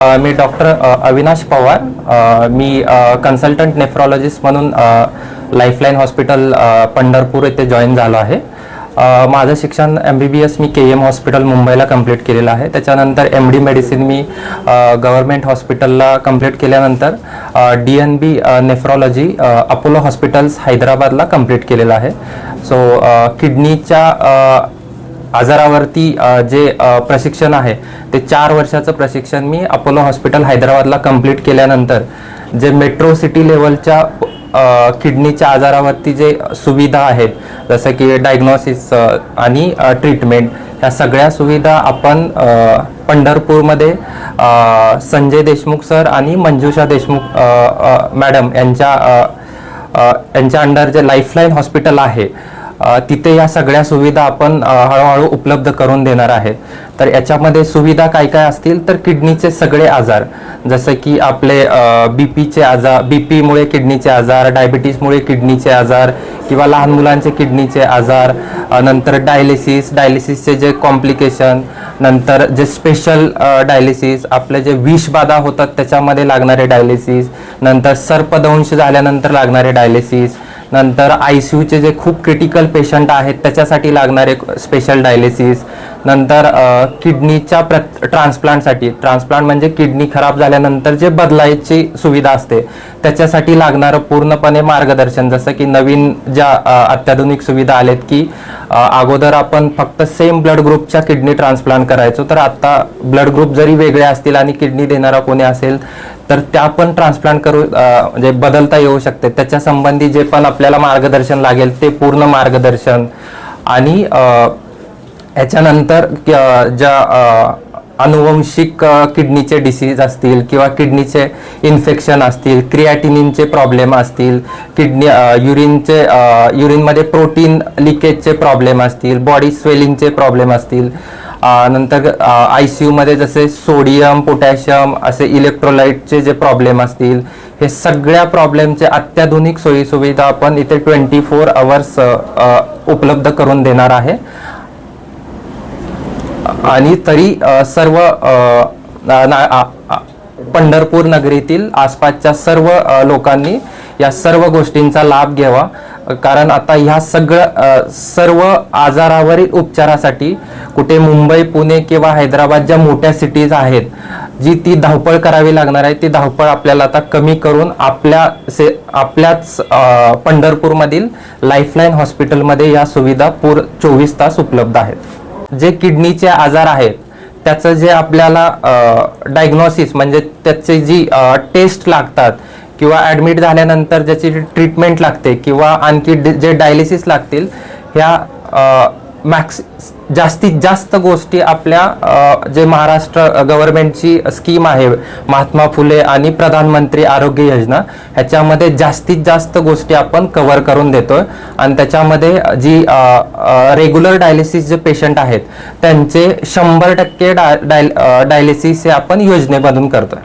मी doctor Avinash Pawar, मी consultant nephrologist म्हणून lifeline hospital Pandharpur येथे join झालो आहे. माझं शिक्षण MBBS मी KM हॉस्पिटल मुंबईला कंप्लीट केलेलं आहे. त्याच्यानंतर MD मेडिसिन मी गव्हर्मेंट हॉस्पिटलला कंप्लीट केल्यानंतर DNB नेफ्रॉलॉजी अपोलो हॉस्पिटल्स हैदराबादला कंप्लीट केलेलं आहे. सो किडनीच्या आजारावरती जे प्रशिक्षण आहे ते 4 वर्षाचं प्रशिक्षण मी अपोलो हॉस्पिटल हैदराबादला कंप्लीट केल्यानंतर जे मेट्रो सिटी लेवलच्या किडनीच्या आजारावरती जे सुविधा आहेत, जसं की डायग्नोसिस आणि ट्रीटमेंट, ह्या सगळ्या सुविधा आपण पंढरपूरमध्ये संजय देशमुख सर आणि मंजुषा देशमुख मॅडम यांच्या अंडर जे लाईफलाईन हॉस्पिटल आहे तिथे या सगळ्या सुविधा आपण हळूहळू उपलब्ध करून देणार आहे. तर याच्यामध्ये सुविधा काय काय असतील तर किडनीचे सगळे आजार, जसं की आपले बीपीचे आजार, बीपीमुळे किडनीचे आजार, डायबिटीसमुळे किडनीचे आजार किंवा लहान मुलांचे किडनीचे आजार, नंतर डायलिसिसचे जे कॉम्प्लिकेशन, नंतर जे स्पेशल डायलिसिस, आपले जे विषबाधा होतात त्याच्यामध्ये लागणारे डायलिसिस, नंतर सर्पदंश झाल्यानंतर लागणारे डायलिसिस, नंतर ICUचे जे खूप क्रिटिकल पेशंट आहेत त्याच्यासाठी लागणारे स्पेशल डायलिसिस, नंतर किडनीच्या ट्रान्सप्लांट म्हणजे किडनी खराब झाल्यानंतर जे बदलायची सुविधा असते त्याच्यासाठी लागणारं पूर्णपणे मार्गदर्शन, जसं की नवीन ज्या अत्याधुनिक सुविधा आलेत की अगोदर आपण फक्त सेम ब्लड ग्रुपच्या किडनी ट्रान्सप्लांट करायचो, तर आता ब्लड ग्रुप जरी वेगळे असतील आणि किडनी देणारा कोणी असेल तर त्या पण ट्रान्सप्लांट करू म्हणजे बदलता येऊ शकते. त्याच्या संबंधी जे पण आपल्याला मार्गदर्शन लागेल ते पूर्ण मार्गदर्शन, आणि याच्यानंतर ज्या अनुवंशिक किडनीचे डिसीज असतील किंवा किडनीचे इन्फेक्शन असतील, क्रिएटिनिनचे प्रॉब्लेम असतील, युरिनमध्ये प्रोटीन लिकेजचे प्रॉब्लेम असतील, बॉडी स्वेलिंगचे प्रॉब्लेम असतील, नंतर ICUमध्ये जसे सोडियम, पोटॅशियम असे इलेक्ट्रोलाइटचे जे प्रॉब्लेम असतील, हे सगळ्या प्रॉब्लेमचे अत्याधुनिक सोयीसुविधा आपण इथे 24 आवर्स उपलब्ध करून देणार आहे. आणि तरी सर्व पंढरपूर नगरीतील आसपासच्या सर्व लोकांनी या सर्व गोष्टींचा लाभ घ्यावा, कारण आता ह्या सर्व आजारावरील उपचारासाठी कुठे मुंबई, पुणे किंवा हैदराबाद ज्या मोठ्या सिटीज आहेत जी ती धावपळ करावी लागणार आहे, ती धावपळ आपल्याला आता कमी करून आपल्याच पंढरपूरमधील लाईफलाईन हॉस्पिटलमध्ये या सुविधा 24 तास उपलब्ध आहेत. जे किडनीचे आजार आहेत त्याचं जे आपल्याला डायग्नोसिस म्हणजे त्याचे जी टेस्ट लागतात किंवा ॲडमिट झाल्यानंतर ज्याची ट्रीटमेंट लागते किंवा आणखी जे डायलिसिस लागतील, ह्या जास्तीत जास्त गोष्टी आपल्या जे महाराष्ट्र गव्हर्नमेंटची स्कीम आहे महात्मा फुले आणि प्रधानमंत्री आरोग्य योजना, ह्याच्यामध्ये जास्तीत जास्त गोष्टी आपण कव्हर करून देतोय. आणि त्याच्यामध्ये जी रेग्युलर डायलिसिस जे पेशंट आहेत त्यांचे 100% डायलिसिस हे आपण योजनेमधून करतोय.